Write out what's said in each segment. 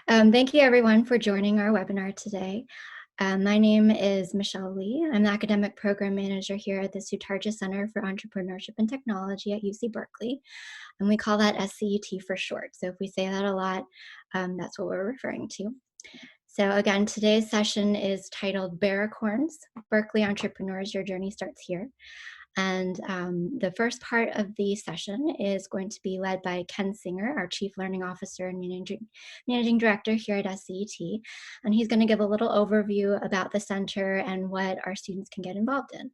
Thank you everyone for joining our webinar today. My name is Michelle Lee. I'm the Academic Program Manager here at the Sutardja Center for Entrepreneurship and Technology at UC Berkeley. And we call that SCET for short. So if we say that a lot, that's what we're referring to. So again, today's session is titled Bearicorns, Berkeley Entrepreneurs, Your Journey Starts Here. And the first part of the session is going to be led by Ken Singer, our Chief Learning Officer and Managing Director here at SCET. And he's going to give a little overview about the center and what our students can get involved in.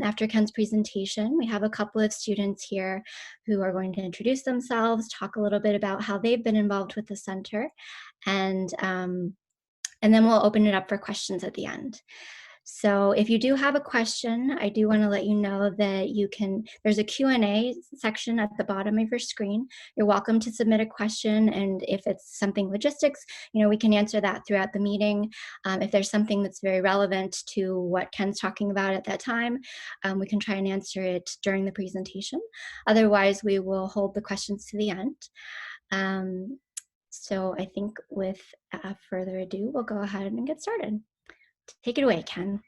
After Ken's presentation, we have a couple of students here who are going to introduce themselves, talk a little bit about how they've been involved with the center, and then we'll open it up for questions at the end. So if you do have a question, I do want to let you know that there's a Q&A section at the bottom of your screen. You're welcome to submit a question, and if it's something logistics, we can answer that throughout the meeting. If there's something that's very relevant to what Ken's talking about at that time, we can try and answer it during the presentation. Otherwise, we will hold the questions to the end. So I think with further ado, we'll go ahead and get started. Take it away, Ken.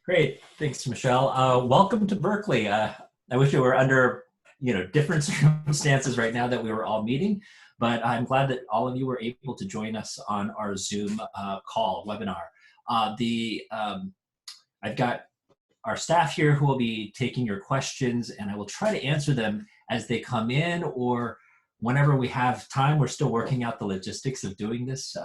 Great, thanks, Michelle. Welcome to Berkeley. I wish it were under different circumstances right now that we were all meeting, but I'm glad that all of you were able to join us on our Zoom webinar. I've got our staff here who will be taking your questions, and I will try to answer them as they come in or whenever we have time. We're still working out the logistics of doing this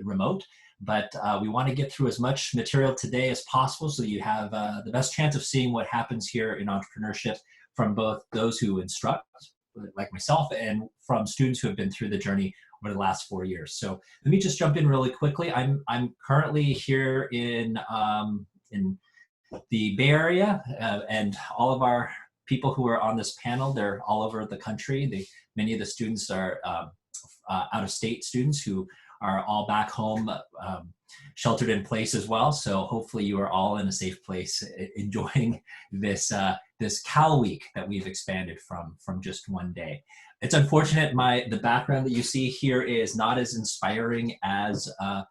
remote. But we want to get through as much material today as possible so you have the best chance of seeing what happens here in entrepreneurship from both those who instruct, like myself, and from students who have been through the journey over the last 4 years. So let me just jump in really quickly. I'm currently here in the Bay Area, and all of our people who are on this panel, they're all over the country. Many of the students are out-of-state students who are all back home, sheltered in place as well. So hopefully you are all in a safe place enjoying this Cal week that we've expanded from just one day. It's unfortunate the background that you see here is not as inspiring as, I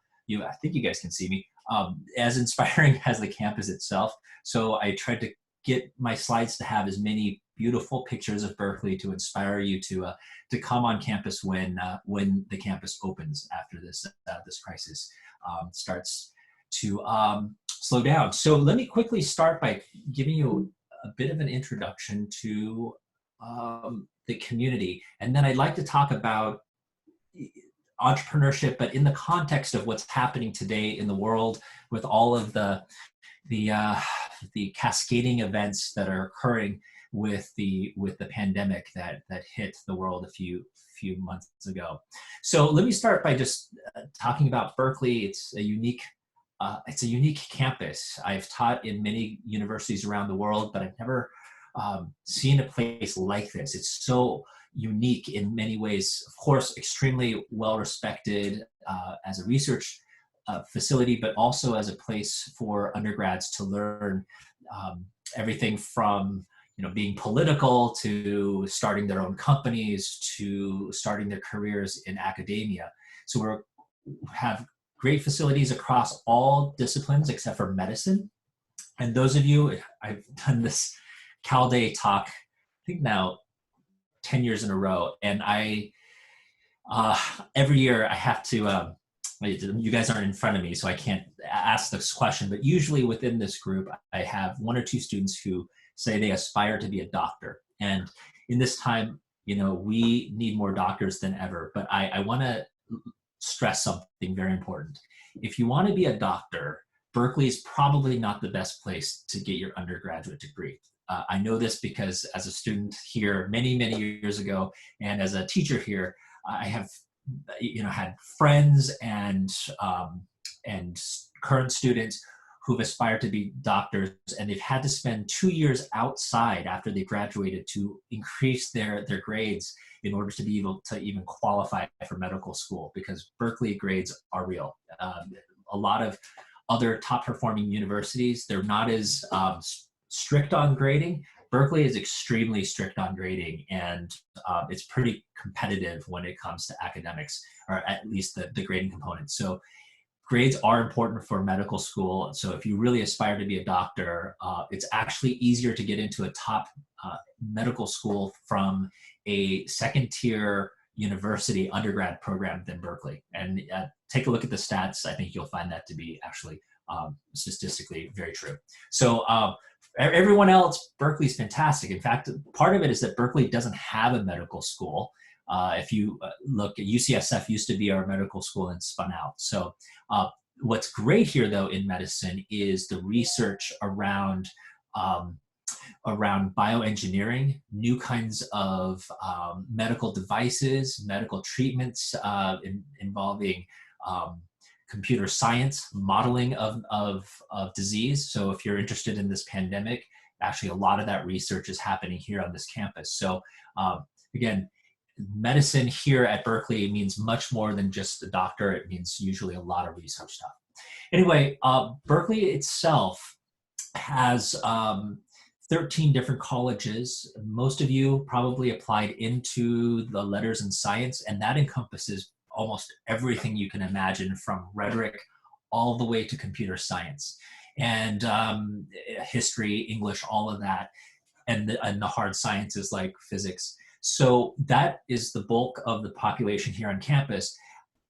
think you guys can see me, as inspiring as the campus itself. So I tried to get my slides to have as many beautiful pictures of Berkeley to inspire you to come on campus when the campus opens after this crisis starts to slow down. So let me quickly start by giving you a bit of an introduction to the community, and then I'd like to talk about entrepreneurship, but in the context of what's happening today in the world with all of the cascading events that are occurring with the pandemic that hit the world a few months ago. So let me start by just talking about Berkeley. It's a unique campus. I've taught in many universities around the world, but I've never seen a place like this. It's so unique in many ways. Of course, extremely well respected as a research facility, but also as a place for undergrads to learn everything from being political to starting their own companies to starting their careers in academia. So we have great facilities across all disciplines except for medicine. And those of you, I've done this Cal Day talk, I think now 10 years in a row, and every year I have to, you guys aren't in front of me, so I can't ask this question, but usually within this group, I have one or two students who say they aspire to be a doctor. And in this time, we need more doctors than ever, but I want to stress something very important. If you want to be a doctor, Berkeley is probably not the best place to get your undergraduate degree. I know this because as a student here many, many years ago, and as a teacher here, I have had friends and current students who've aspired to be doctors, and they've had to spend 2 years outside after they graduated to increase their grades in order to be able to even qualify for medical school, because Berkeley grades are real. A lot of other top performing universities, they're not as strict on grading, Berkeley is extremely strict on grading, and it's pretty competitive when it comes to academics, or at least the grading component. So grades are important for medical school. So if you really aspire to be a doctor, it's actually easier to get into a top medical school from a second tier university undergrad program than Berkeley. And take a look at the stats. I think you'll find that to be actually statistically very true. So everyone else, Berkeley's fantastic. In fact, part of it is that Berkeley doesn't have a medical school. If you look at UCSF, used to be our medical school and spun out. So what's great here, though, in medicine is the research around bioengineering, new kinds of medical devices, medical treatments involving computer science, modeling of disease. So if you're interested in this pandemic, actually a lot of that research is happening here on this campus. So again, medicine here at Berkeley means much more than just a doctor. It means usually a lot of research stuff. Anyway, Berkeley itself has 13 different colleges. Most of you probably applied into the letters and science, and that encompasses almost everything you can imagine, from rhetoric all the way to computer science and history, English, all of that, and the hard sciences like physics. So that is the bulk of the population here on campus.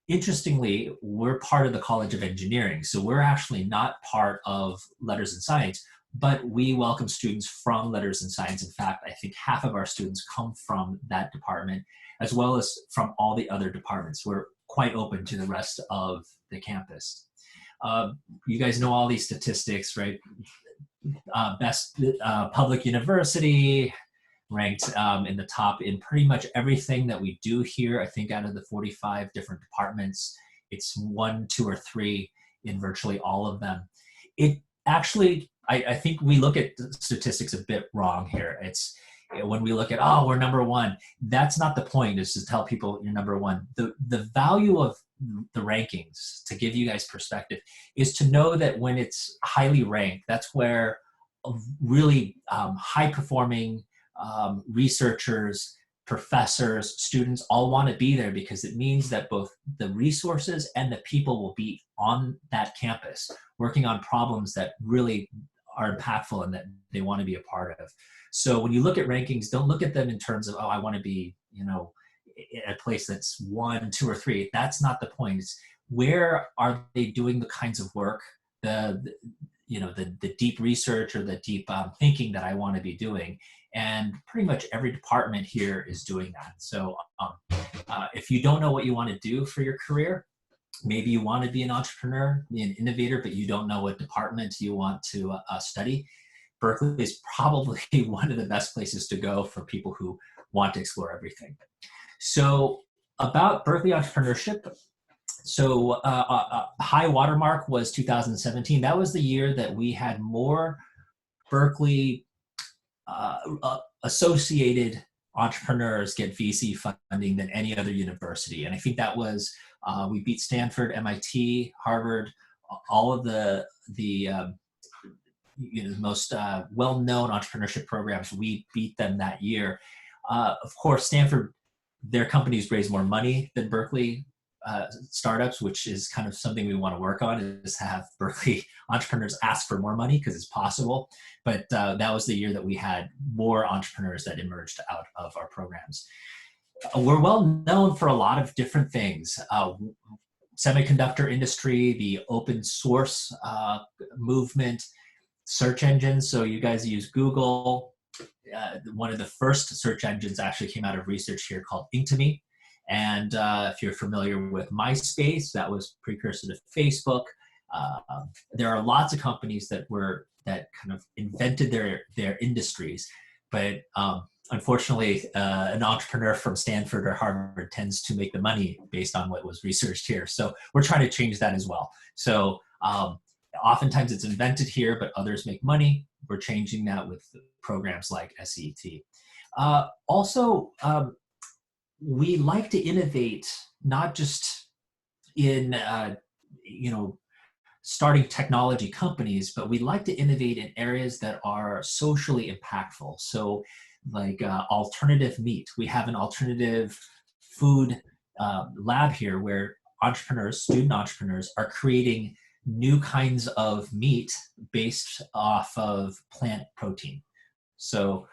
Interestingly, we're part of the College of Engineering, so we're actually not part of letters and science, but we welcome students from letters and science. In fact, I think half of our students come from that department, as well as from all the other departments. We're quite open to the rest of the campus. You guys know all these statistics, right? Best public university, ranked in the top in pretty much everything that we do here. I think out of the 45 different departments, it's 1, 2, or 3 in virtually all of them. It actually, I think we look at statistics a bit wrong here. It's when we look at, oh, we're number 1, that's not the point, is to tell people you're number 1. The value of the rankings, to give you guys perspective, is to know that when it's highly ranked, that's where really high performing researchers, professors, students all want to be there, because it means that both the resources and the people will be on that campus working on problems that really are impactful and that they want to be a part of. So when you look at rankings, don't look at them in terms of, oh, I want to be, at a place that's 1, 2, or 3. That's not the point. It's where are they doing the kinds of work, the deep research or the deep thinking that I want to be doing. And pretty much every department here is doing that. So if you don't know what you want to do for your career, maybe you want to be an entrepreneur, be an innovator, but you don't know what department you want to study, Berkeley is probably one of the best places to go for people who want to explore everything. So about Berkeley entrepreneurship, so high watermark was 2017. That was the year that we had more Berkeley associated entrepreneurs get VC funding than any other university. And I think that was, we beat Stanford, MIT, Harvard, all of the most well-known entrepreneurship programs. We beat them that year. Of course, Stanford, their companies raise more money than Berkeley startups, which is kind of something we want to work on, is have Berkeley entrepreneurs ask for more money, because it's possible. But that was the year that we had more entrepreneurs that emerged out of our programs. We're well known for a lot of different things. Semiconductor industry, the open source movement, search engines. So you guys use Google. One of the first search engines actually came out of research here called Inktomi. And if you're familiar with MySpace, that was precursor to Facebook. There are lots of companies that kind of invented their industries, but unfortunately, an entrepreneur from Stanford or Harvard tends to make the money based on what was researched here. So we're trying to change that as well. So oftentimes it's invented here, but others make money. We're changing that with programs like SCET. Also, we like to innovate, not just in starting technology companies, but we like to innovate in areas that are socially impactful. So like alternative meat. We have an alternative food lab here where entrepreneurs, student entrepreneurs, are creating new kinds of meat based off of plant protein. So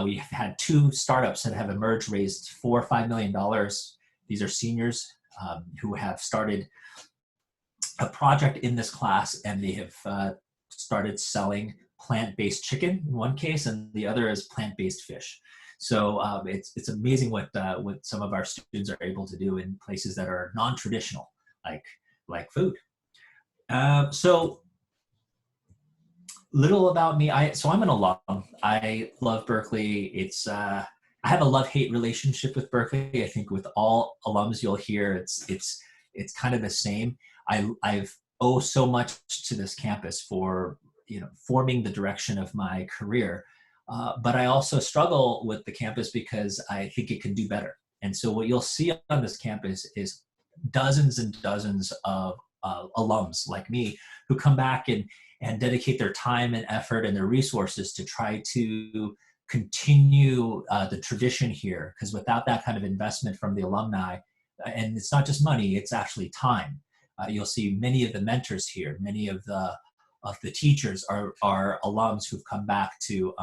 we've had 2 startups that have emerged, raised $4 or $5 million. These are seniors who have started a project in this class, and they have started selling plant-based chicken in one case, and the other is plant-based fish. So it's amazing what some of our students are able to do in places that are non-traditional, like food. So little about me. So I'm an alum. I love Berkeley. It's I have a love-hate relationship with Berkeley. I think with all alums you'll hear it's kind of the same. I've owe so much to this campus for forming the direction of my career, but I also struggle with the campus because I think it can do better. And so what you'll see on this campus is dozens and dozens of alums like me who come back and dedicate their time and effort and their resources to try to continue the tradition here. Because without that kind of investment from the alumni, and it's not just money, it's actually time. You'll see many of the mentors here, many of the teachers are alums who've come back to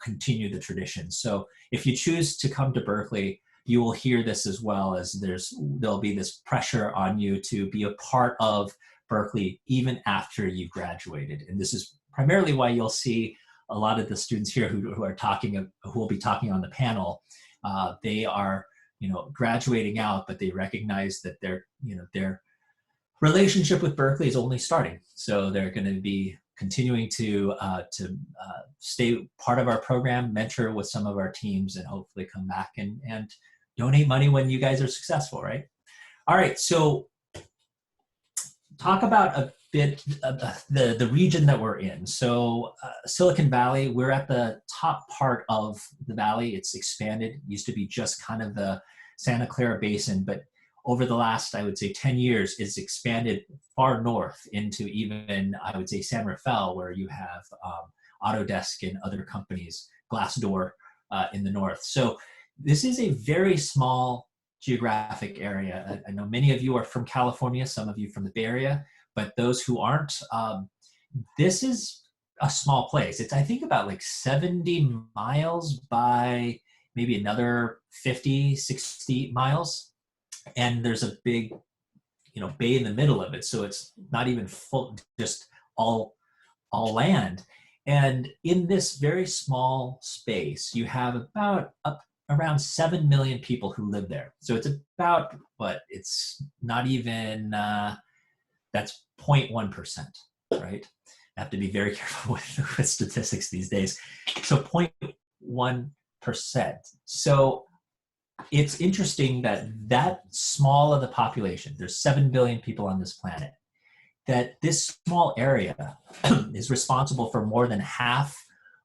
continue the tradition. So if you choose to come to Berkeley, you will hear this as well, as there'll be this pressure on you to be a part of Berkeley even after you've graduated. And this is primarily why you'll see a lot of the students here who will be talking on the panel. They are graduating out, but they recognize that their relationship with Berkeley is only starting. So they're going to be continuing to stay part of our program, mentor with some of our teams, and hopefully come back and donate money when you guys are successful, right? All right, so talk about a bit the region that we're in. So Silicon Valley, we're at the top part of the valley. It's expanded. It used to be just kind of the Santa Clara Basin, but over the last, I would say, 10 years, it's expanded far north into even, I would say, San Rafael, where you have Autodesk and other companies, Glassdoor in the north. So this is a very small geographic area. I know many of you are from California, some of you from the Bay Area, but those who aren't, this is a small place. It's, I think, about like 70 miles by maybe another 50, 60 miles. And there's a big, bay in the middle of it. So it's not even full, just all land. And in this very small space, you have about around 7 million people who live there. So it's about it's not even, that's 0.1%, right? I have to be very careful with statistics these days. So 0.1%. So it's interesting that small of the population, there's 7 billion people on this planet, that this small area is responsible for more than half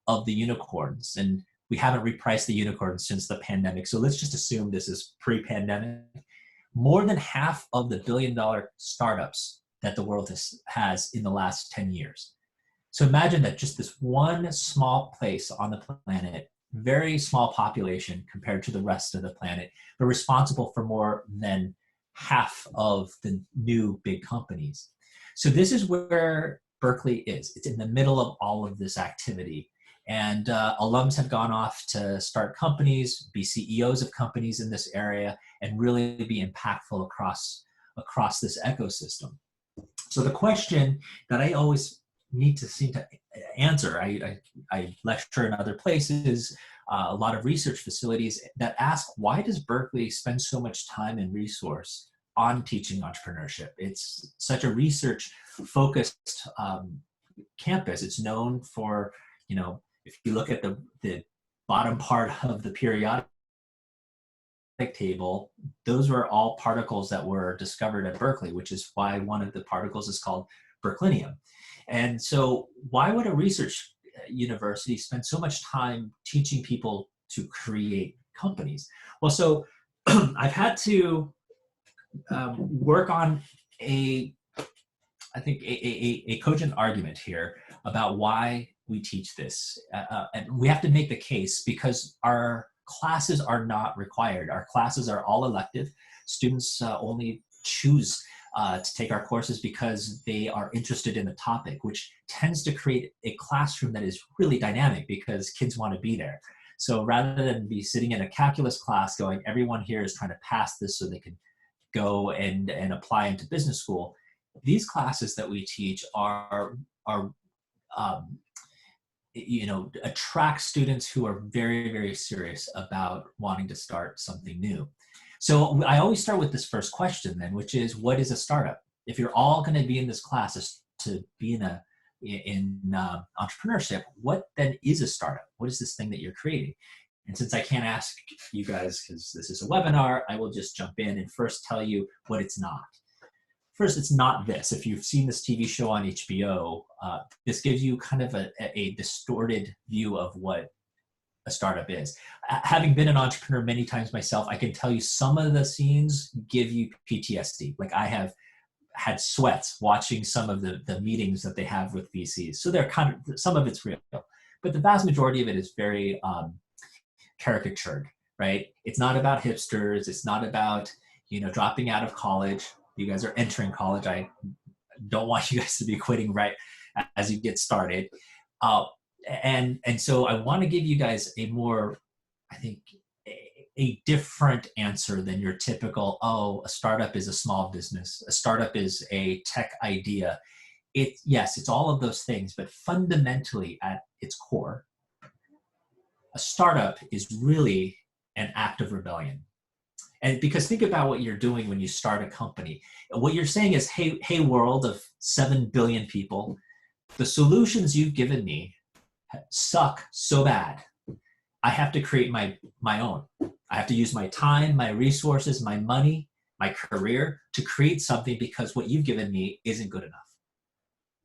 of the unicorns. And we haven't repriced the unicorns since the pandemic. So let's just assume this is pre-pandemic. More than half of the billion-dollar startups that the world has in the last 10 years. So imagine that just this one small place on the planet, very small population compared to the rest of the planet, but responsible for more than half of the new big companies. So this is where Berkeley is. It's in the middle of all of this activity. And alums have gone off to start companies, be CEOs of companies in this area, and really be impactful across this ecosystem. So the question that I always need to seem to answer, I lecture in other places, a lot of research facilities that ask, why does Berkeley spend so much time and resource on teaching entrepreneurship? It's such a research-focused campus. It's known for, if you look at the bottom part of the periodic table, those were all particles that were discovered at Berkeley, which is why one of the particles is called Berkelinium. And so why would a research university spend so much time teaching people to create companies? Well, so I've had to work on a I think, a cogent argument here about why we teach this. And we have to make the case because our classes are not required. Our classes are all elective. Students only choose to take our courses because they are interested in the topic, which tends to create a classroom that is really dynamic because kids want to be there. So rather than be sitting in a calculus class going, everyone here is trying to pass this so they can go and apply into business school, these classes that we teach are attract students who are very, very serious about wanting to start something new. So I always start with this first question then, which is, what is a startup? If you're all going to be in this class to be in entrepreneurship, what then is a startup? What is this thing that you're creating? And since I can't ask you guys, because this is a webinar, I will just jump in and first tell you what it's not. First, it's not this. If you've seen this TV show on HBO, this gives you kind of a distorted view of what a startup is. Having been an entrepreneur many times myself, I can tell you some of the scenes give you PTSD. Like I have had sweats watching some of the meetings that they have with VCs. So they're kind of, some of it's real, but the vast majority of it is very caricatured, right? It's not about hipsters. It's not about, dropping out of college. You guys are entering college. I don't want you guys to be quitting right as you get started. And so I want to give you guys a more, I think, a different answer than your typical, a startup is a small business. A startup is a tech idea. Yes, it's all of those things, but fundamentally at its core, a startup is really an act of rebellion. And because think about what you're doing when you start a company. What you're saying is, hey world of 7 billion people, the solutions you've given me suck so bad. I have to create my own. I have to use my time, my resources, my money, my career to create something because what you've given me isn't good enough.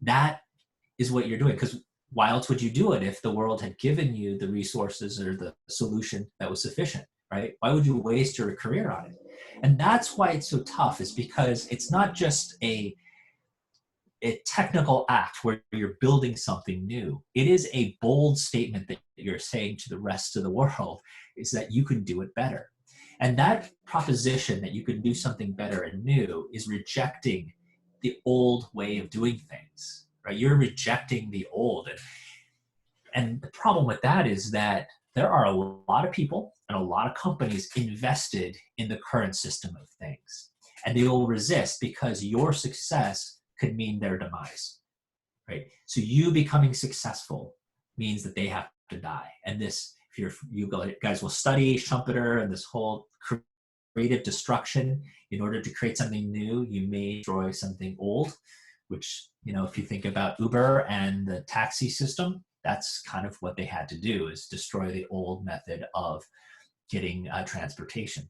That is what you're doing, because why else would you do it if the world had given you the resources or the solution that was sufficient, right? Why would you waste your career on it? And that's why it's so tough, is because it's not just a technical act where you're building something new. It is a bold statement that you're saying to the rest of the world, is that you can do it better. And that proposition that you can do something better and new is rejecting the old way of doing things, right? You're rejecting the old. And the problem with that is that there are a lot of people and a lot of companies invested in the current system of things. And they will resist because your success could mean their demise, right? So you becoming successful means that they have to die. And this, if you guys will study Schumpeter and this whole creative destruction. In order to create something new, you may destroy something old, which, if you think about Uber and the taxi system, that's kind of what they had to do, is destroy the old method of getting transportation.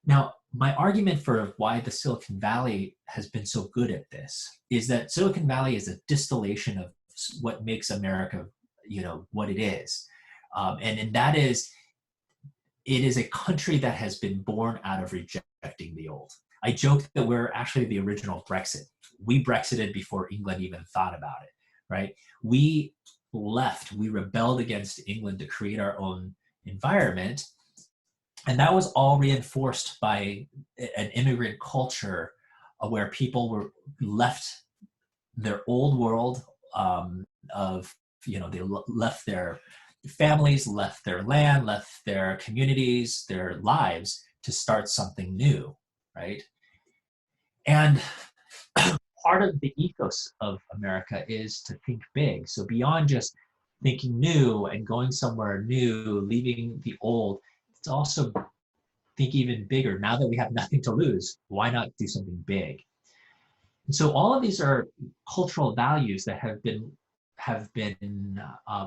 Now, my argument for why the Silicon Valley has been so good at this is that Silicon Valley is a distillation of what makes America, what it is. And that is, it is a country that has been born out of rejecting the old. I joke that we're actually the original Brexit. We Brexited before England even thought about it, right? We rebelled against England to create our own environment. And that was all reinforced by an immigrant culture where people were left their old world they left their families, left their land, left their communities, their lives to start something new, right? And part of the ethos of America is to think big. So beyond just thinking new and going somewhere new, leaving the old, it's also think even bigger. Now that we have nothing to lose, why not do something big? And so all of these are cultural values that have been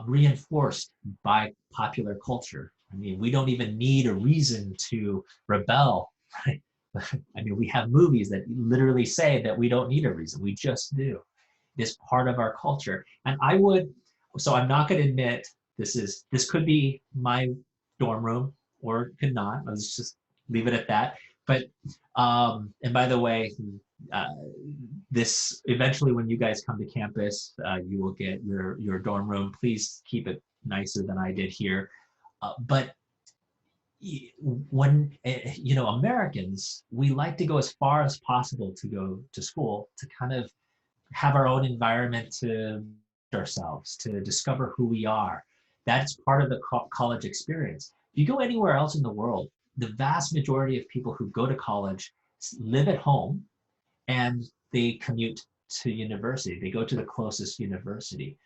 reinforced by popular culture. I mean, we don't even need a reason to rebel, right? I mean, we have movies that literally say that we don't need a reason. We just do. It's part of our culture. And so I'm not going to admit this could be my dorm room or it could not. Let's just leave it at that. But, and by the way, this eventually, when you guys come to campus, you will get your dorm room. Please keep it nicer than I did here. But when Americans, we like to go as far as possible to go to school, to kind of have our own environment, to ourselves, to discover who we are. That's part of the college experience. If you go anywhere else in the world, the vast majority of people who go to college live at home and they commute to university. They go to the closest university.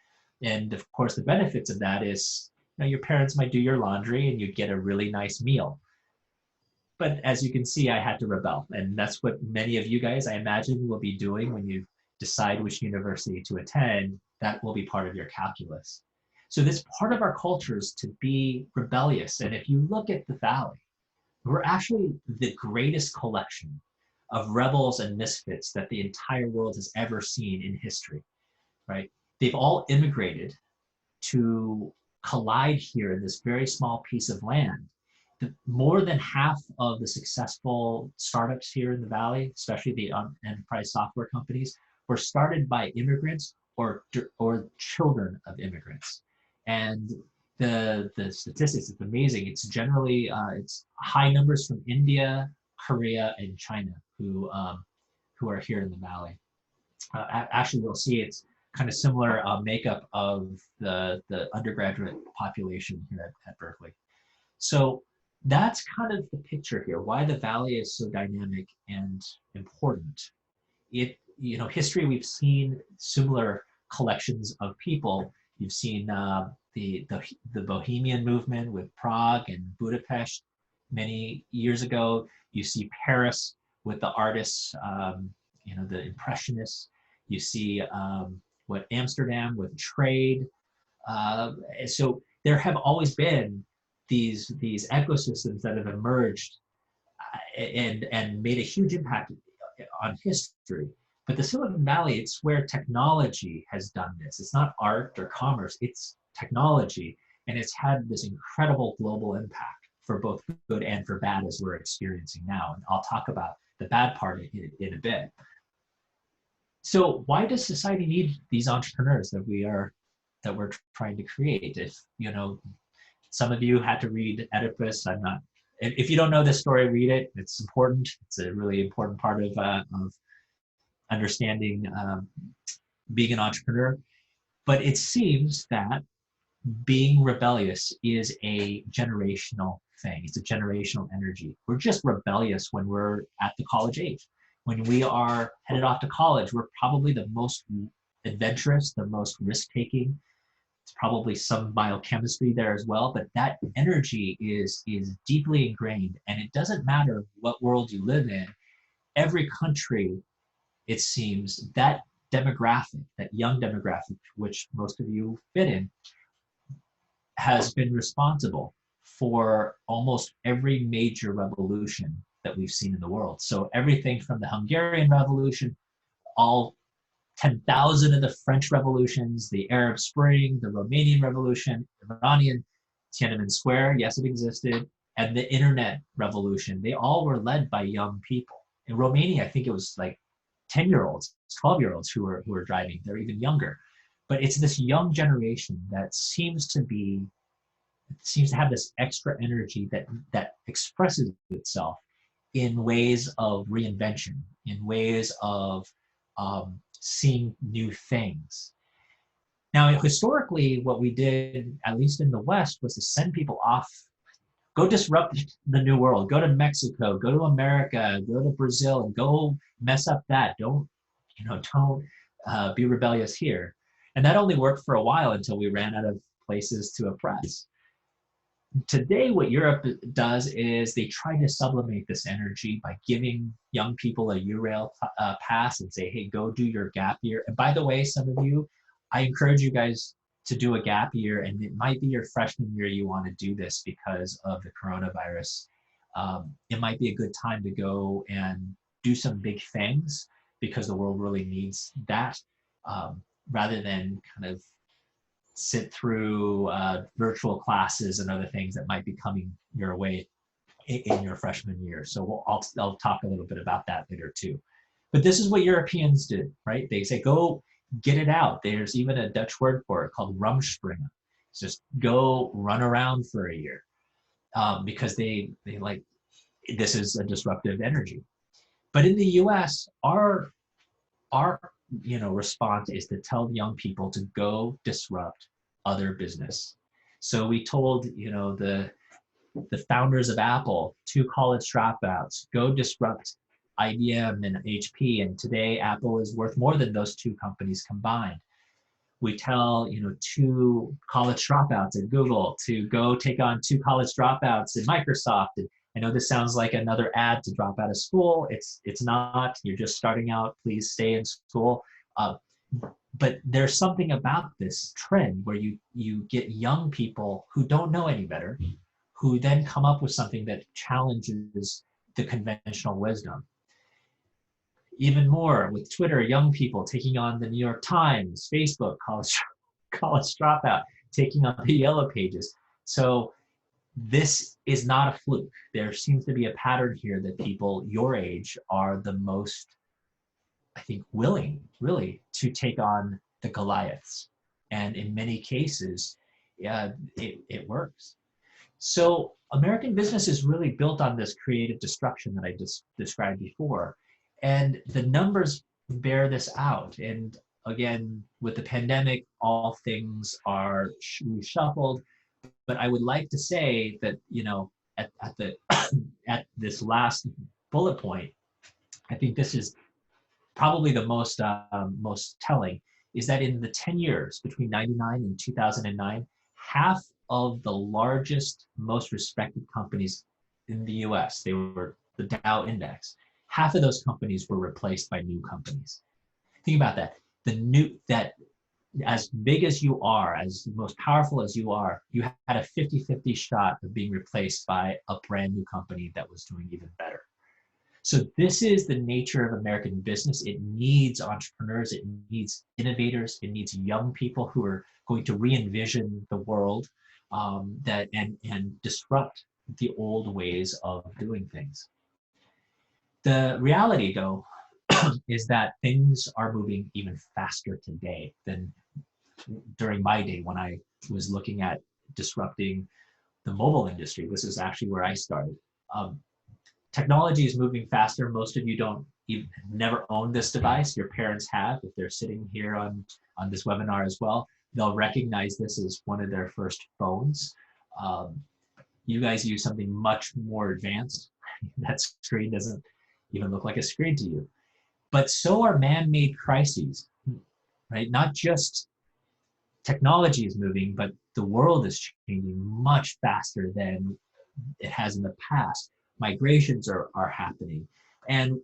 And of course, the benefits of that is, your parents might do your laundry and you get a really nice meal. But as you can see, I had to rebel. And that's what many of you guys, I imagine, will be doing when you decide which university to attend. That will be part of your calculus. So this part of our culture is to be rebellious. And if you look at the Valley, we're actually the greatest collection of rebels and misfits that the entire world has ever seen in history, right? They've all immigrated to collide here in this very small piece of land. More than half of the successful startups here in the Valley, especially the enterprise software companies, were started by immigrants or children of immigrants. And the statistics, it's amazing. It's generally, it's high numbers from India, Korea, and China who are here in the Valley. Actually, we'll see it's kind of similar makeup of the undergraduate population here at Berkeley. So that's kind of the picture here, why the Valley is so dynamic and important. History, we've seen similar collections of people. You've seen the Bohemian movement with Prague and Budapest many years ago. You see Paris with the artists, the Impressionists. You see Amsterdam with trade. So there have always been these ecosystems that have emerged and made a huge impact on history. But the Silicon Valley, it's where technology has done this. It's not art or commerce, it's technology. And it's had this incredible global impact for both good and for bad, as we're experiencing now. And I'll talk about the bad part in a bit. So why does society need these entrepreneurs that we're trying to create? If, some of you had to read Oedipus. If you don't know this story, read it. It's important. It's a really important part of understanding being an entrepreneur. But it seems that being rebellious is a generational thing. It's a generational energy. We're just rebellious when we're at the college age. When we are headed off to college, we're probably the most adventurous, the most risk-taking. It's probably some biochemistry there as well, but that energy is deeply ingrained, and it doesn't matter what world you live in. Every country, it seems, that demographic, that young demographic, which most of you fit in, has been responsible for almost every major revolution that we've seen in the world. So everything from the Hungarian Revolution, all 10,000 of the French revolutions, the Arab Spring, the Romanian Revolution, the Iranian Tiananmen Square, yes, it existed, and the Internet Revolution, they all were led by young people. In Romania, I think it was like 10-year-olds, 12-year-olds who were driving. They're even younger. But it's this young generation that seems to have this extra energy that expresses itself in ways of reinvention, in ways of seeing new things. Now, historically, what we did, at least in the West, was to send people off, go disrupt the new world, go to Mexico, go to America, go to Brazil, and go mess up that. Don't be rebellious here. And that only worked for a while until we ran out of places to oppress. Today, what Europe does is they try to sublimate this energy by giving young people a Eurail pass and say, hey, go do your gap year. And by the way, some of you, I encourage you guys to do a gap year, and it might be your freshman year you want to do this because of the coronavirus. It might be a good time to go and do some big things because the world really needs that, rather than kind of sit through virtual classes and other things that might be coming your way in your freshman year. So I'll talk a little bit about that later too. But this is what Europeans did, right? They say, go get it out. There's even a Dutch word for it called rumspringen. It's just go run around for a year, because they like, this is a disruptive energy. But in the US, our response is to tell young people to go disrupt other business. So we told the founders of Apple, 2 college dropouts, go disrupt IBM and HP, and today Apple is worth more than those 2 companies combined. We tell 2 college dropouts at Google to go take on 2 college dropouts at Microsoft. And I know this sounds like another ad to drop out of school. It's not. You're just starting out. Please stay in school. But there's something about this trend where you get young people who don't know any better, who then come up with something that challenges the conventional wisdom. Even more with Twitter, young people taking on the New York Times, Facebook, college dropout, taking on the Yellow Pages. So this is not a fluke. There seems to be a pattern here that people your age are the most, I think, willing really to take on the Goliaths. And in many cases, it works. So American business is really built on this creative destruction that I just described before. And the numbers bear this out. And again, with the pandemic, all things are reshuffled. But I would like to say that, at this last bullet point, I think this is probably the most telling, is that in the 10 years between 99 and 2009, half of the largest, most respected companies in the US, they were the Dow Index, half of those companies were replaced by new companies. Think about that. As big as you are, as most powerful as you are, you had a 50-50 shot of being replaced by a brand new company that was doing even better. So this is the nature of American business. It needs entrepreneurs, it needs innovators, it needs young people who are going to re-envision the world, and disrupt the old ways of doing things. The reality, though, is that things are moving even faster today than during my day when I was looking at disrupting the mobile industry. This is actually where I started. Technology is moving faster. Most of you've never owned this device. Your parents have. If they're sitting here on this webinar as well, they'll recognize this as one of their first phones. You guys use something much more advanced. That screen doesn't even look like a screen to you. But so are man-made crises, right? Not just technology is moving, but the world is changing much faster than it has in the past. Migrations are happening. And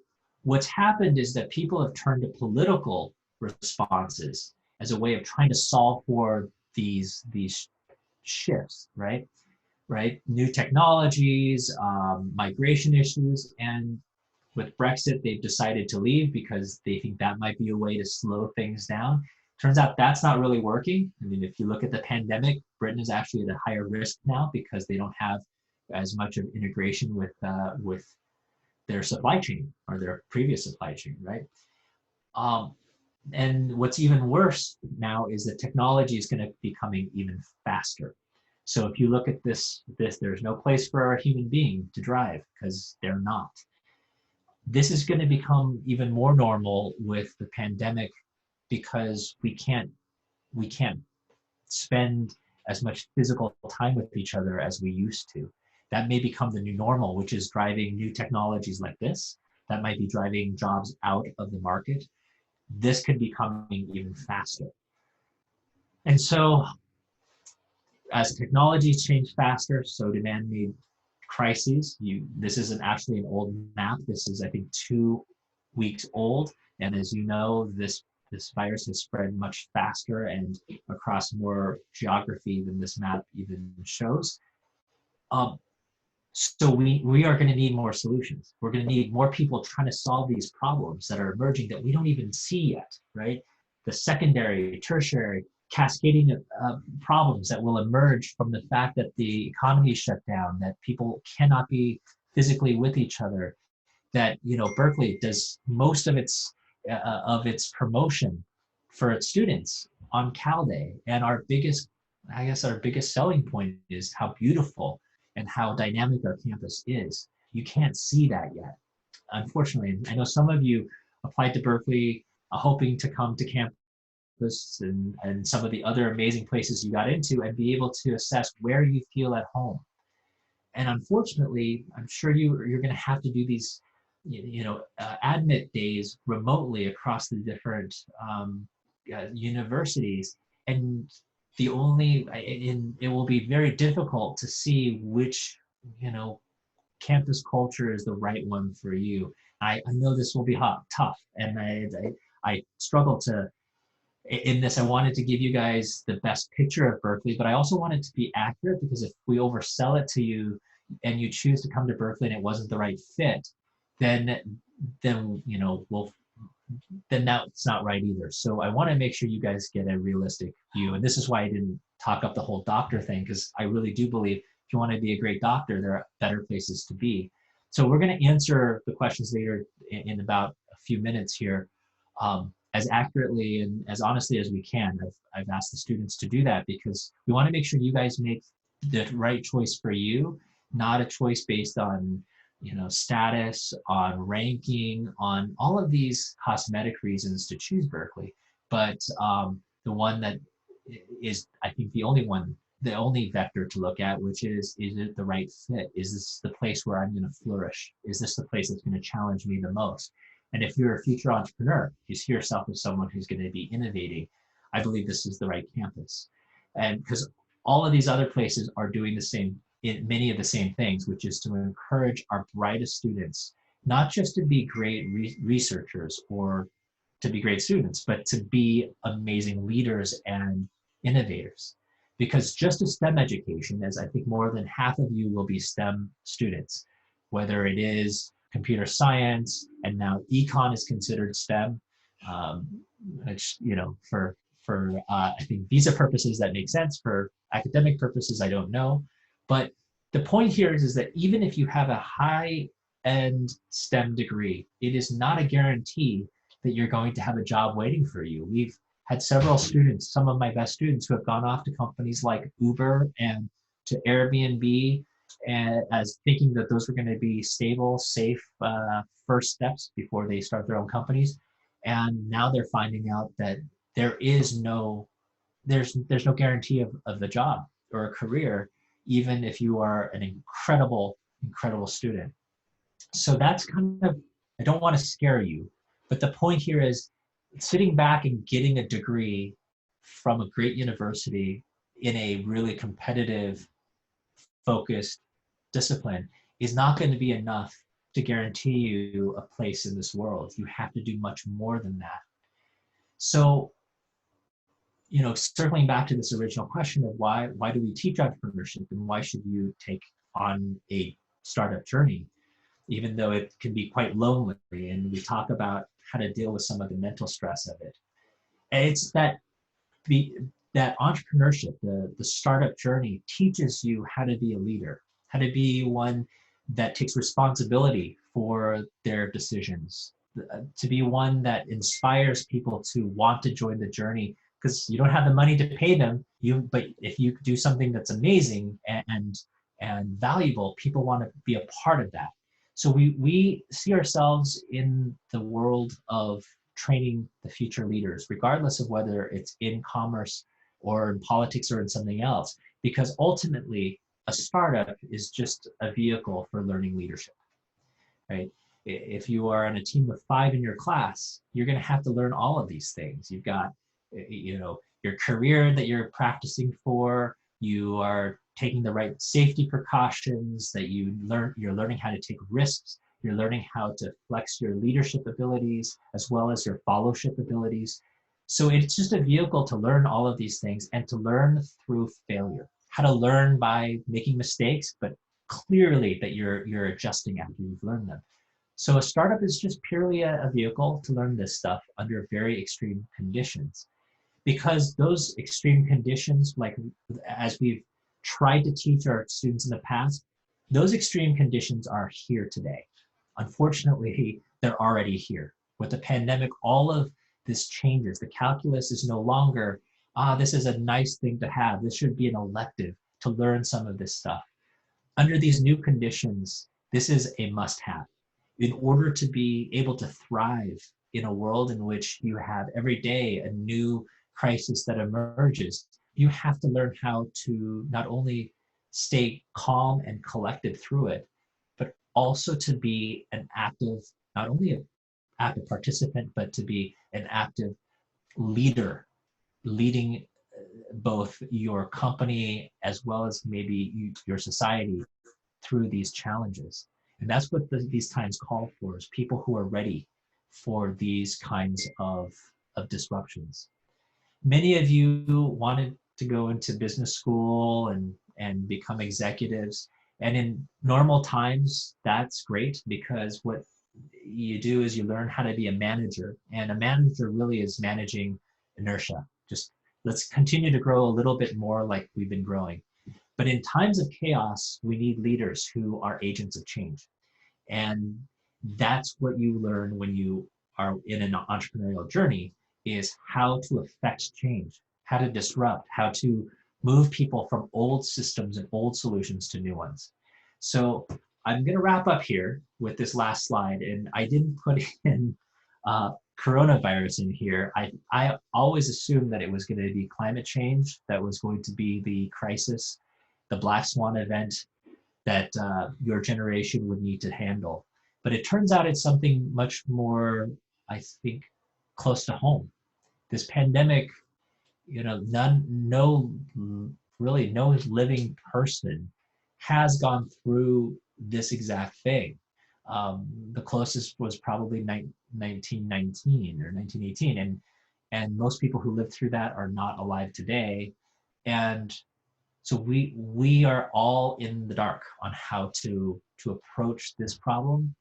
what's happened is that people have turned to political responses as a way of trying to solve for these shifts, right? New technologies, migration issues, and with Brexit, they've decided to leave because they think that might be a way to slow things down. Turns out that's not really working. I mean, if you look at the pandemic, Britain is actually at a higher risk now because they don't have as much of integration with their supply chain or their previous supply chain, right? And what's even worse now is that technology is going to be coming even faster. So if you look at this, there's no place for a human being to drive because they're not. This is going to become even more normal with the pandemic because we can't spend as much physical time with each other as we used to. That may become the new normal, which is driving new technologies like this. That might be driving jobs out of the market. This could be coming even faster. And so as technologies change faster, so do man-made crises. This isn't actually an old map. This is, I think, 2 weeks old. And as you know, this virus has spread much faster and across more geography than this map even shows. So we are going to need more solutions. We're going to need more people trying to solve these problems that are emerging that we don't even see yet, right? The secondary, tertiary, cascading problems that will emerge from the fact that the economy is shut down, that people cannot be physically with each other, that, Berkeley does most of its promotion for its students on Cal Day. And our biggest selling point is how beautiful and how dynamic our campus is. You can't see that yet, unfortunately. I know some of you applied to Berkeley hoping to come to campus and some of the other amazing places you got into and be able to assess where you feel at home. And unfortunately, I'm sure you're going to have to do these, admit days remotely across the different universities, and it will be very difficult to see which, campus culture is the right one for you. I know this will be tough, and I struggle to. In this, I wanted to give you guys the best picture of Berkeley, but I also wanted to be accurate, because if we oversell it to you and you choose to come to Berkeley and it wasn't the right fit, then that's not right either. So I want to make sure you guys get a realistic view, and this is why I didn't talk up the whole doctor thing, because I really do believe if you want to be a great doctor, there are better places to be. So we're going to answer the questions later in about a few minutes here. As accurately and as honestly as we can. I've asked the students to do that because we want to make sure you guys make the right choice for you, not a choice based on, status, on ranking, on all of these cosmetic reasons to choose Berkeley. But the one that is, I think, the only vector to look at, which is it the right fit? Is this the place where I'm going to flourish? Is this the place that's going to challenge me the most? And if you're a future entrepreneur, you see yourself as someone who's going to be innovating, I believe this is the right campus. And because all of these other places are doing many of the same things, which is to encourage our brightest students, not just to be great researchers or to be great students, but to be amazing leaders and innovators. Because just as STEM education, as I think more than half of you will be STEM students, whether it is computer science, and now econ is considered STEM, which, for I think visa purposes that makes sense. For academic purposes, I don't know. But the point here is that even if you have a high-end STEM degree, it is not a guarantee that you're going to have a job waiting for you. We've had several students, some of my best students, who have gone off to companies like Uber and to Airbnb, and as thinking that those were going to be stable, safe first steps before they start their own companies. And now they're finding out that there's no guarantee of the job or a career, even if you are an incredible student. So that's kind of, I don't want to scare you, but the point here is sitting back and getting a degree from a great university in a really competitive, focused discipline is not going to be enough to guarantee you a place in this world. You have to do much more than that. So, circling back to this original question of why do we teach entrepreneurship and why should you take on a startup journey, even though it can be quite lonely, and we talk about how to deal with some of the mental stress of it. And it's that entrepreneurship, the startup journey, teaches you how to be a leader, how to be one that takes responsibility for their decisions, to be one that inspires people to want to join the journey, because you don't have the money to pay them, but if you do something that's amazing and valuable, people want to be a part of that. So we see ourselves in the world of training the future leaders, regardless of whether it's in commerce or in politics or in something else, because ultimately a startup is just a vehicle for learning leadership, right? If you are on a team of 5 in your class, you're going to have to learn all of these things. You've got, your career that you're practicing for, you are taking the right safety precautions, that you're learning how to take risks, you're learning how to flex your leadership abilities as well as your followship abilities. So it's just a vehicle to learn all of these things and to learn through failure, how to learn by making mistakes, but clearly that you're adjusting after you've learned them. So a startup is just purely a vehicle to learn this stuff under very extreme conditions, because those extreme conditions, like as we've tried to teach our students in the past, those extreme conditions are here today. unfortunately, they're already here. With the pandemic, all of this changes. The calculus is no longer, this is a nice thing to have. This should be an elective to learn some of this stuff. Under these new conditions, this is a must-have. In order to be able to thrive in a world in which you have every day a new crisis that emerges, you have to learn how to not only stay calm and collected through it, but also to be an active, not only an active participant, but to be an active leader, leading both your company as well as maybe your society through these challenges. And that's what these times call for, is people who are ready for these kinds of disruptions. Many of you wanted to go into business school and become executives. And in normal times, that's great, because what you do is you learn how to be a manager. And a manager really is managing inertia. Just let's continue to grow a little bit more like we've been growing. But in times of chaos, we need leaders who are agents of change. And that's what you learn when you are in an entrepreneurial journey, is how to affect change, how to disrupt, how to move people from old systems and old solutions to new ones. So I'm going to wrap up here with this last slide. And I didn't put in coronavirus in here. I always assumed that it was going to be climate change that was going to be the crisis, the black swan event that your generation would need to handle. But it turns out it's something much more, I think, close to home. This pandemic, really no living person has gone through this exact thing. The closest was probably 1919 or 1918, and most people who lived through that are not alive today. And so we are all in the dark on how to approach this problem.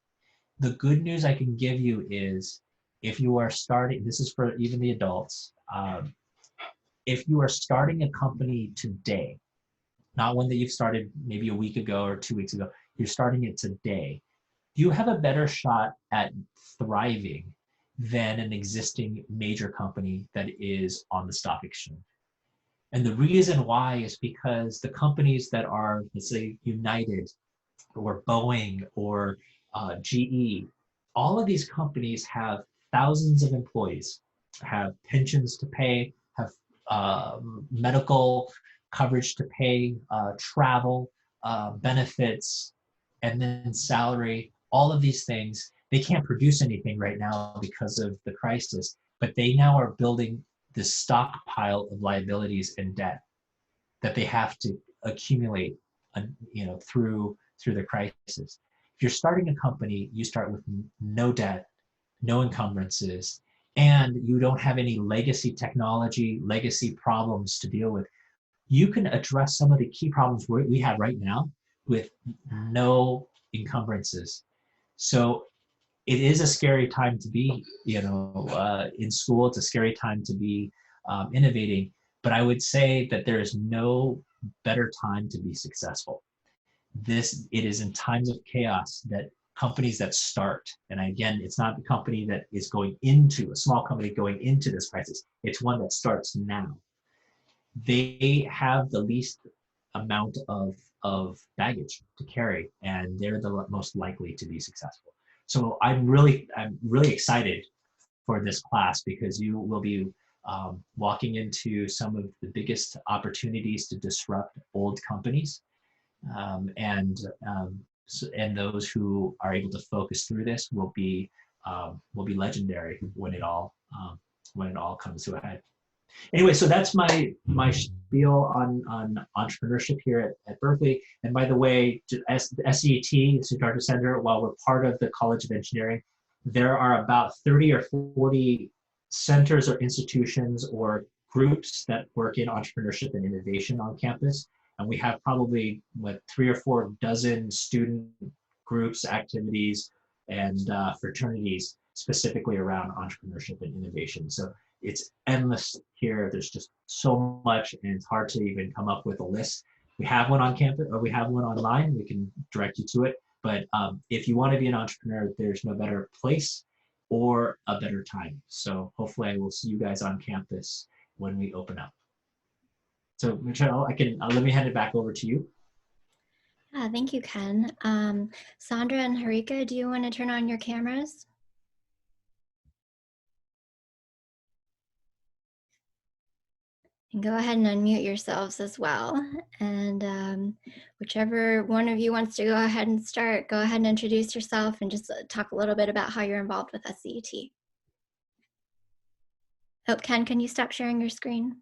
The good news I can give you is, if you are starting, this is for even the adults, if you are starting a company today, not one that you've started maybe a week ago or 2 weeks ago, you're starting it today, you have a better shot at thriving than an existing major company that is on the stock exchange. And the reason why is because the companies that are, let's say, United or Boeing or GE, all of these companies have thousands of employees, have pensions to pay, have medical coverage to pay, travel, benefits, and then salary, all of these things. They can't produce anything right now because of the crisis, but they now are building this stockpile of liabilities and debt that they have to accumulate, through the crisis. If you're starting a company, you start with no debt, no encumbrances, and you don't have any legacy technology, legacy problems to deal with. You can address some of the key problems we have right now with no encumbrances. So it is a scary time to be, in school. It's a scary time to be innovating. But I would say that there is no better time to be successful. It is in times of chaos that companies that start, and again, it's not the company that is going into, a small company going into this crisis, it's one that starts now. They have the least amount of baggage to carry, and they're the most likely to be successful. So I'm really excited for this class, because you will be walking into some of the biggest opportunities to disrupt old companies, and those who are able to focus through this will be legendary when it all comes to a head. Anyway, so that's my spiel on entrepreneurship here at Berkeley. And by the way, SCET, Sutardja Center, while we're part of the College of Engineering, there are about 30 or 40 centers or institutions or groups that work in entrepreneurship and innovation on campus. And we have probably 3 or 4 dozen student groups, activities, and fraternities specifically around entrepreneurship and innovation. So it's endless here. There's just so much, and it's hard to even come up with a list. We have one on campus, or we have one online. We can direct you to it. But if you want to be an entrepreneur, there's no better place or a better time. So hopefully I will see you guys on campus when we open up. So Michelle, let me hand it back over to you. Thank you, Ken. Sandra and Haruka, do you want to turn on your cameras? And go ahead and unmute yourselves as well. And whichever one of you wants to go ahead and start, go ahead and introduce yourself and just talk a little bit about how you're involved with SCET. Oh, Ken, can you stop sharing your screen?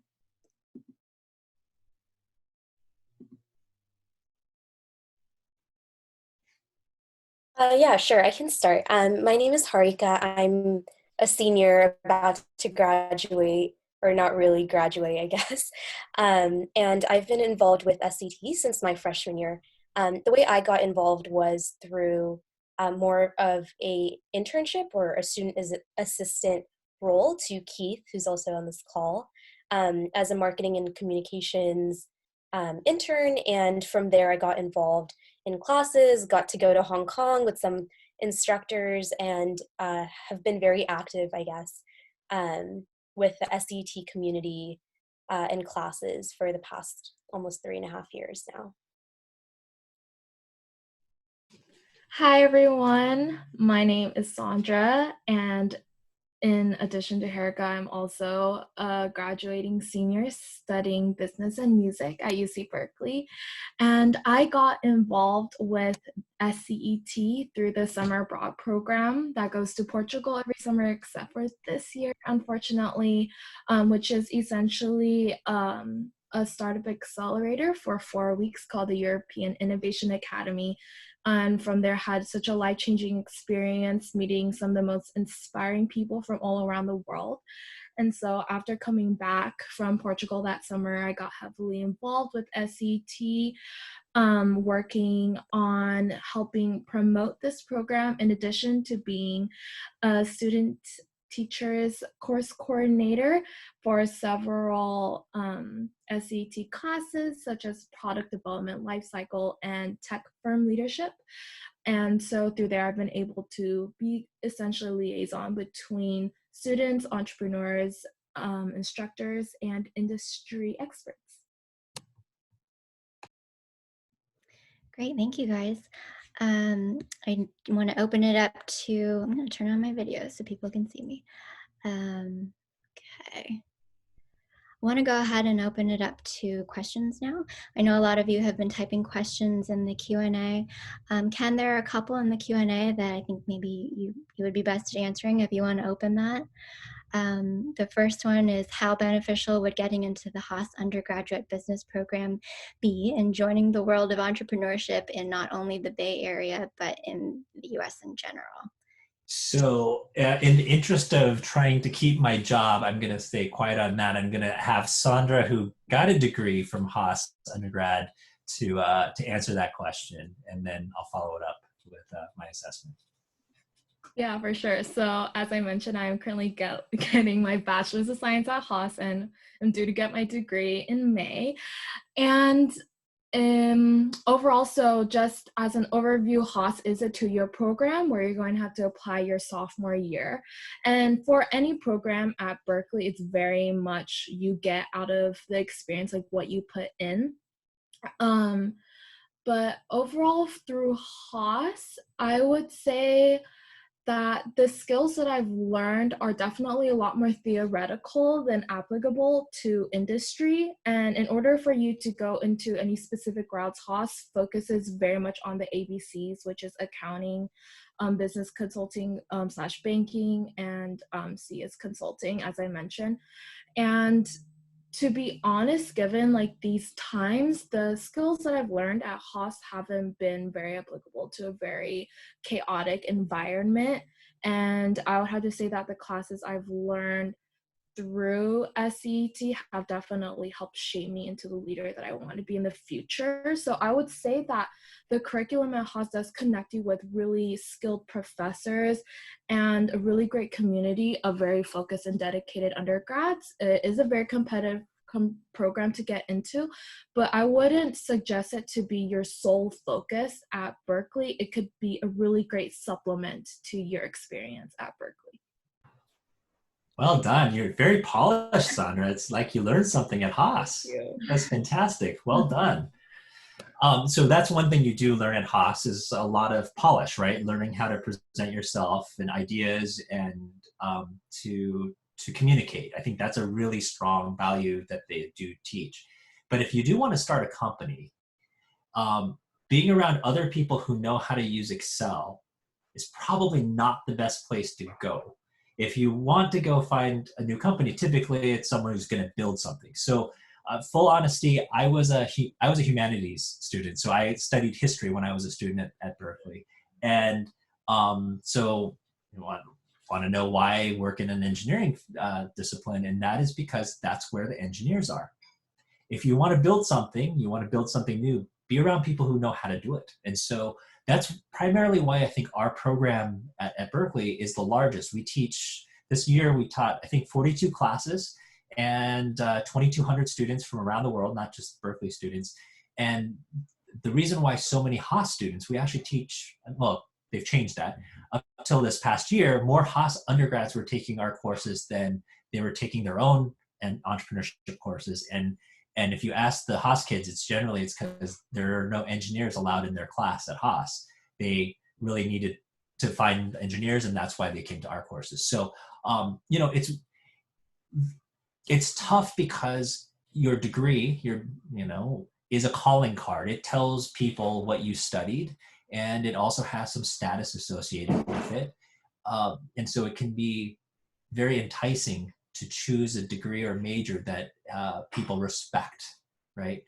Yeah, sure, I can start. My name is Haruka. I'm a senior about to graduate, or not really graduate, I guess. And I've been involved with SCT since my freshman year. The way I got involved was through more of a internship or a student assistant role to Keith, who's also on this call, as a marketing and communications intern. And from there, I got involved in classes, got to go to Hong Kong with some instructors, and have been very active, I guess, with the SCET community in classes for the past almost 3.5 years now. Hi everyone, my name is Sandra, and in addition to Haruka, I'm also a graduating senior studying business and music at UC Berkeley. And I got involved with SCET through the summer abroad program that goes to Portugal every summer except for this year, unfortunately, which is essentially a startup accelerator for 4 weeks called the European Innovation Academy. And from there had such a life-changing experience meeting some of the most inspiring people from all around the world. And so after coming back from Portugal that summer, I got heavily involved with SCET, working on helping promote this program in addition to being a student teacher's course coordinator for several SCET classes such as product development, lifecycle, and tech firm leadership. And so through there, I've been able to be essentially a liaison between students, entrepreneurs, instructors, and industry experts. Great, thank you guys. I want to open it up to, I'm going to turn on my video so people can see me. Okay. I want to go ahead and open it up to questions now. I know a lot of you have been typing questions in the Q&A. Ken, there are a couple in the Q&A that I think maybe you would be best at answering if you want to open that. The first one is, how beneficial would getting into the Haas undergraduate business program be in joining the world of entrepreneurship in not only the Bay Area, but in the US in general? So in the interest of trying to keep my job, I'm going to stay quiet on that. I'm going to have Sandra, who got a degree from Haas undergrad, to answer that question, and then I'll follow it up with my assessment. Yeah, for sure. So as I mentioned, I'm currently getting my bachelor's of science at Haas, and I'm due to get my degree in May. And overall, so just as an overview, Haas is a 2-year program where you're going to have to apply your sophomore year. And for any program at Berkeley, it's very much you get out of the experience, like what you put in. But overall, through Haas, I would say that the skills that I've learned are definitely a lot more theoretical than applicable to industry. And in order for you to go into any specific routes, Haas focuses very much on the ABCs, which is accounting, business consulting / banking, and C is consulting, as I mentioned. And to be honest, given like these times, the skills that I've learned at Haas haven't been very applicable to a very chaotic environment. And I would have to say that the classes I've learned through SCET have definitely helped shape me into the leader that I want to be in the future. So I would say that the curriculum at Haas does connect you with really skilled professors and a really great community of very focused and dedicated undergrads. It is a very competitive program to get into, but I wouldn't suggest it to be your sole focus at Berkeley. It could be a really great supplement to your experience at Berkeley. Well done. You're very polished, Sandra. It's like you learned something at Haas. That's fantastic. Well done. So that's one thing you do learn at Haas is a lot of polish, right? Learning how to present yourself and ideas and to communicate. I think that's a really strong value that they do teach. But if you do want to start a company, being around other people who know how to use Excel is probably not the best place to go. If you want to go find a new company, typically it's someone who's going to build something. So full honesty, I was a humanities student. So I studied history when I was a student at Berkeley. And so you want to know why I work in an engineering discipline, and that is because that's where the engineers are. If you want to build something, you want to build something new, be around people who know how to do it. And so that's primarily why I think our program at Berkeley is the largest. We teach, this year we taught, I think, 42 classes and 2,200 students from around the world, not just Berkeley students. And the reason why so many Haas students, we actually teach, well, they've changed that. Up until this past year, more Haas undergrads were taking our courses than they were taking their own and entrepreneurship courses. And if you ask the Haas kids, it's because there are no engineers allowed in their class at Haas. They really needed to find engineers, and that's why they came to our courses. So, you know, it's tough because your degree, is a calling card. It tells people what you studied, and it also has some status associated with it. And so it can be very enticing to choose a degree or major that people respect, right?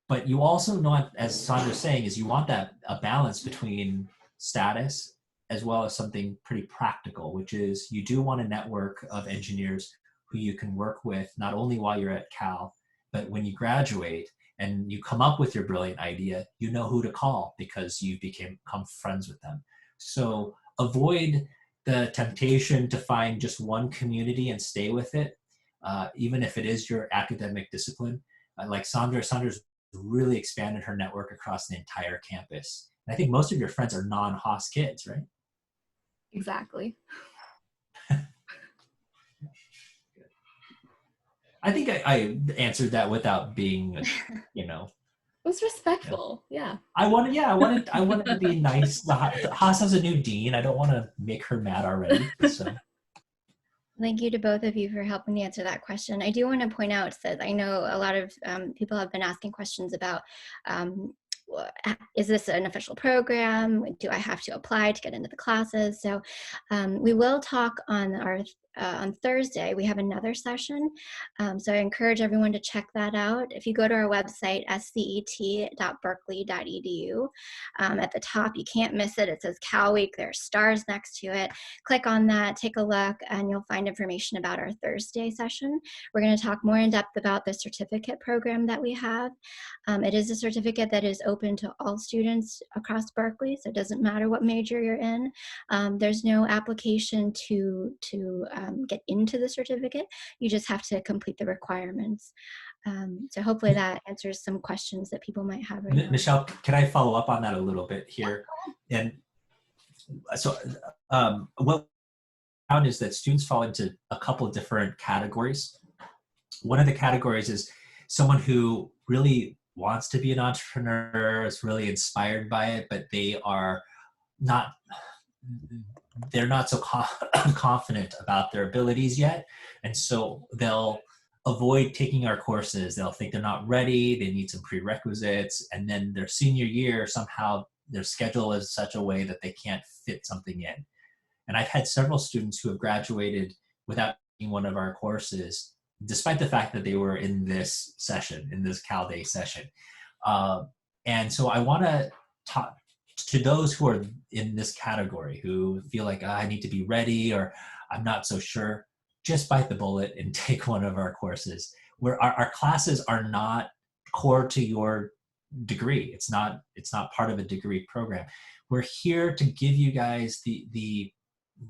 But you also want, as Sandra's saying, is you want a balance between status as well as something pretty practical, which is you do want a network of engineers who you can work with not only while you're at Cal, but when you graduate and you come up with your brilliant idea, you know who to call because you become friends with them. So avoid the temptation to find just one community and stay with it, even if it is your academic discipline. Like Sandra's really expanded her network across the entire campus. And I think most of your friends are non-Haas kids, right? Exactly. I think I answered that without being, It was respectful. Yeah. I wanted to be nice. The Haas has a new dean. I don't want to make her mad already. So. Thank you to both of you for helping me answer that question. I do want to point out that I know a lot of people have been asking questions about, is this an official program? Do I have to apply to get into the classes? So we will talk on Thursday. We have another session. So I encourage everyone to check that out. If you go to our website, scet.berkeley.edu, at the top, you can't miss it. It says Cal Week. There are stars next to it. Click on that, take a look, and you'll find information about our Thursday session. We're going to talk more in depth about the certificate program that we have. It is a certificate that is open to all students across Berkeley, so it doesn't matter what major you're in. There's no application to get into the certificate. You just have to complete the requirements. So hopefully that answers some questions that people might have right now. Michelle, can I follow up on that a little bit here? And so what I found is that students fall into a couple of different categories. One of the categories is someone who really wants to be an entrepreneur, is really inspired by it, but they're not so confident about their abilities yet. And so they'll avoid taking our courses. They'll think they're not ready. They need some prerequisites. And then their senior year, somehow their schedule is such a way that they can't fit something in. And I've had several students who have graduated without taking one of our courses, despite the fact that they were in this session, in this Cal Day session. And so I want to talk to those who are in this category, who feel like I need to be ready or I'm not so sure. Just bite the bullet and take one of our courses. Where our classes are not core to your degree. It's not part of a degree program. We're here to give you guys the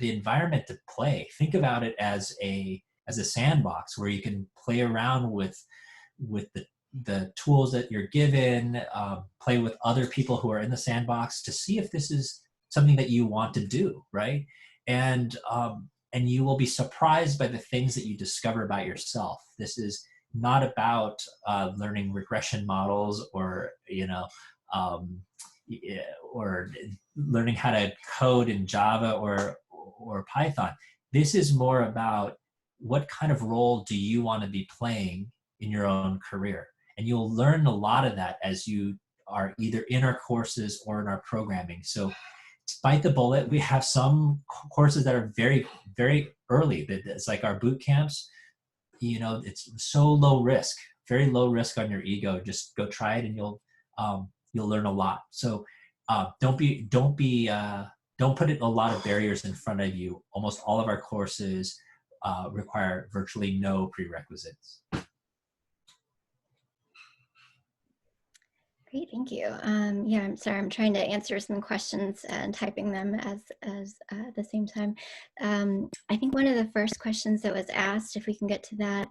environment to play. Think about it as a as a sandbox where you can play around with the tools that you're given, play with other people who are in the sandbox to see if this is something that you want to do, right? And you will be surprised by the things that you discover about yourself. This is not about learning regression models or, or learning how to code in Java or Python. This is more about what kind of role do you want to be playing in your own career. And you'll learn a lot of that as you are either in our courses or in our programming. So bite the bullet. We have some courses that are very, very early. It's like our boot camps. It's so low risk, very low risk on your ego. Just go try it, and you'll learn a lot. So don't put a lot of barriers in front of you. Almost all of our courses require virtually no prerequisites. Great, thank you. Yeah, I'm sorry, I'm trying to answer some questions and typing them as at the same time. I think one of the first questions that was asked, if we can get to that,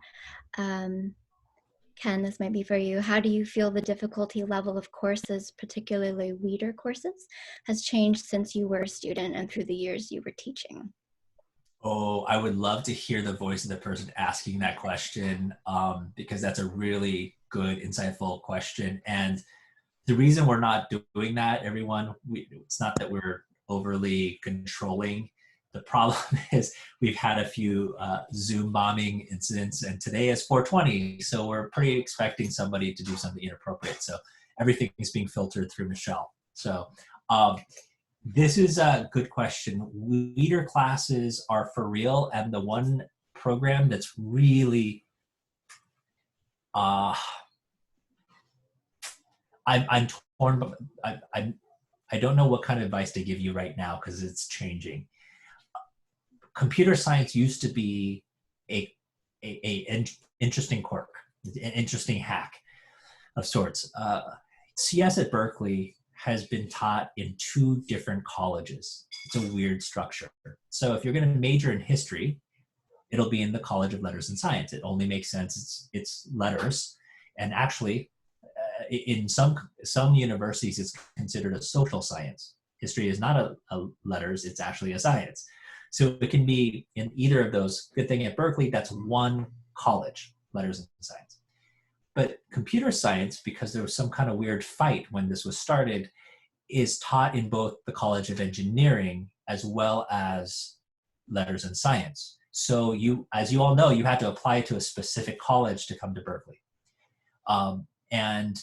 Ken, this might be for you. How do you feel the difficulty level of courses, particularly weeder courses, has changed since you were a student and through the years you were teaching? Oh, I would love to hear the voice of the person asking that question, because that's a really good, insightful question. And the reason we're not doing that, everyone, it's not that we're overly controlling. The problem is we've had a few Zoom bombing incidents, and today is 420, so we're pretty expecting somebody to do something inappropriate. So everything is being filtered through Michelle. So this is a good question. Leader classes are for real, and the one program that's really I'm torn, but I don't know what kind of advice to give you right now because it's changing. Computer science used to be a interesting quirk, an interesting hack of sorts. CS at Berkeley has been taught in 2 different colleges. It's a weird structure. So if you're going to major in history, it'll be in the College of Letters and Science. It only makes sense. It's letters, and actually, in some universities, it's considered a social science. History is not a letters, it's actually a science. So it can be in either of those. Good thing at Berkeley, that's one college, letters and science. But computer science, because there was some kind of weird fight when this was started, is taught in both the College of Engineering as well as letters and science. So as you all know, you had to apply to a specific college to come to Berkeley. And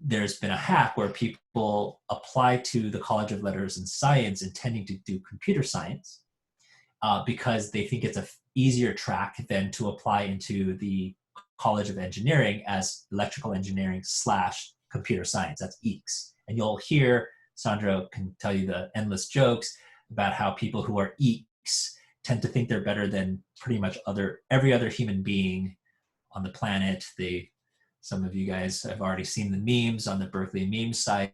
there's been a hack where people apply to the College of Letters and Science intending to do computer science because they think it's an easier track than to apply into the College of Engineering as electrical engineering / computer science. That's EECS. And you'll hear, Sandra can tell you the endless jokes about how people who are EECS tend to think they're better than pretty much every other human being on the planet. Some of you guys have already seen the memes on the Berkeley meme site,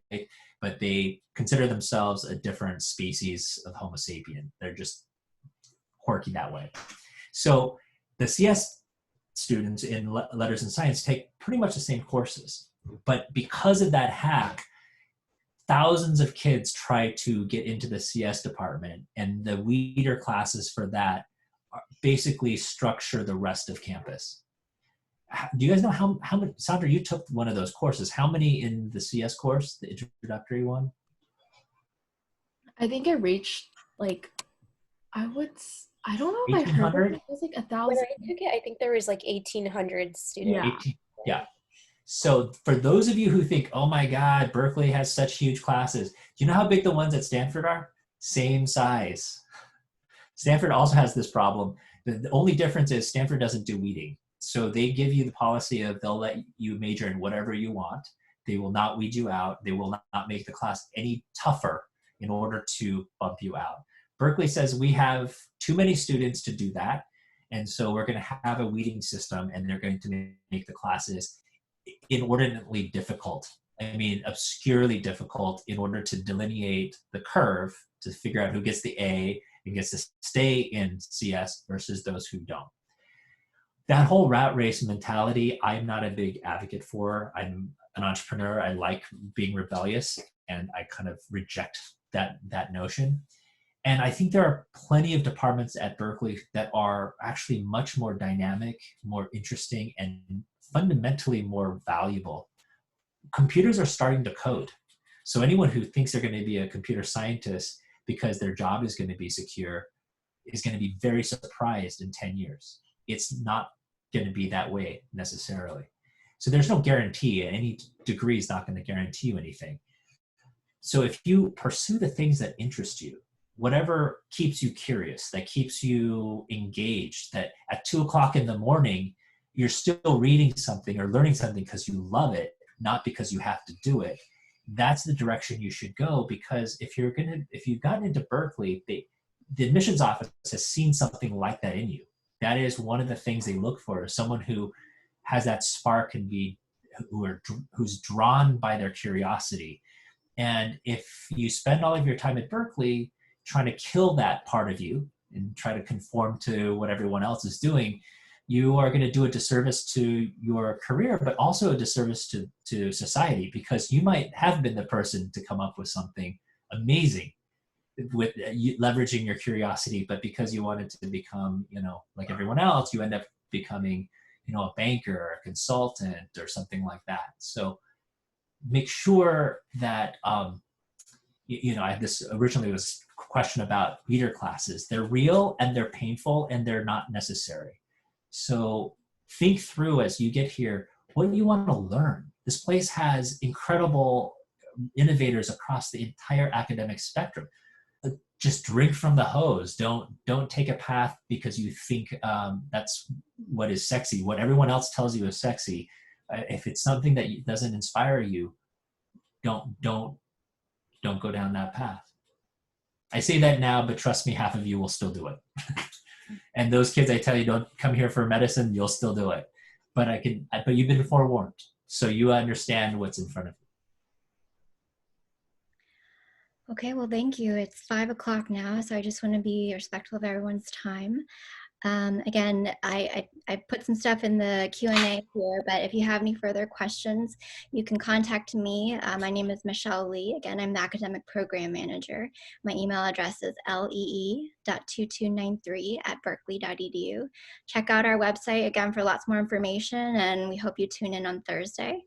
but they consider themselves a different species of Homo sapien. They're just quirky that way. So the CS students in letters and science take pretty much the same courses, but because of that hack, thousands of kids try to get into the CS department, and the weeder classes for that basically structure the rest of campus. Do you guys know how many, Sandra, you took one of those courses. How many in the CS course, the introductory one? I think it reached like, I don't know if I heard it was like 1,000. When I took it, I think there was like 1,800 students. Yeah. So for those of you who think, oh my God, Berkeley has such huge classes, do you know how big the ones at Stanford are? Same size. Stanford also has this problem. The only difference is Stanford doesn't do weeding. So they give you the policy of they'll let you major in whatever you want. They will not weed you out. They will not make the class any tougher in order to bump you out. Berkeley says we have too many students to do that. And so we're going to have a weeding system, and they're going to make the classes inordinately difficult. I mean, obscurely difficult in order to delineate the curve to figure out who gets the A and gets to stay in CS versus those who don't. that whole rat race mentality, I'm not a big advocate for. I'm an entrepreneur. I like being rebellious, and I kind of reject that notion. And I think there are plenty of departments at Berkeley that are actually much more dynamic, more interesting, and fundamentally more valuable. Computers are starting to code. So anyone who thinks they're going to be a computer scientist because their job is going to be secure is going to be very surprised in 10 years. It's not going to be that way necessarily. So there's no guarantee. Any degree is not going to guarantee you anything. So if you pursue the things that interest you, whatever keeps you curious, that keeps you engaged, that at 2 o'clock in the morning, you're still reading something or learning something because you love it, not because you have to do it, that's the direction you should go. Because if you've gotten into Berkeley, the admissions office has seen something like that in you. That is one of the things they look for, is someone who has that spark and who's drawn by their curiosity. And if you spend all of your time at Berkeley trying to kill that part of you and try to conform to what everyone else is doing, you are going to do a disservice to your career, but also a disservice to society, because you might have been the person to come up with something amazing with leveraging your curiosity, but because you wanted to become, like everyone else, you end up becoming, a banker or a consultant or something like that. So make sure that, I had this originally was a question about reader classes. They're real and they're painful and they're not necessary. So think through as you get here, what do you want to learn? This place has incredible innovators across the entire academic spectrum. Just drink from the hose. Don't take a path because you think that's what is sexy, what everyone else tells you is sexy. If it's something that doesn't inspire you, don't go down that path. I say that now, but trust me, half of you will still do it. And those kids, I tell you, don't come here for medicine, you'll still do it. But you've been forewarned, so you understand what's in front of you. Okay, well, thank you. It's 5 o'clock now, so I just want to be respectful of everyone's time. Again, I put some stuff in the Q&A here, but if you have any further questions, you can contact me. My name is Michelle Lee. Again, I'm the Academic Program Manager. My email address is lee.2293@berkeley.edu. Check out our website, again, for lots more information, and we hope you tune in on Thursday.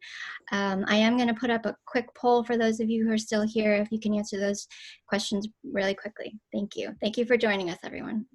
I am going to put up a quick poll for those of you who are still here, if you can answer those questions really quickly. Thank you. Thank you for joining us, everyone.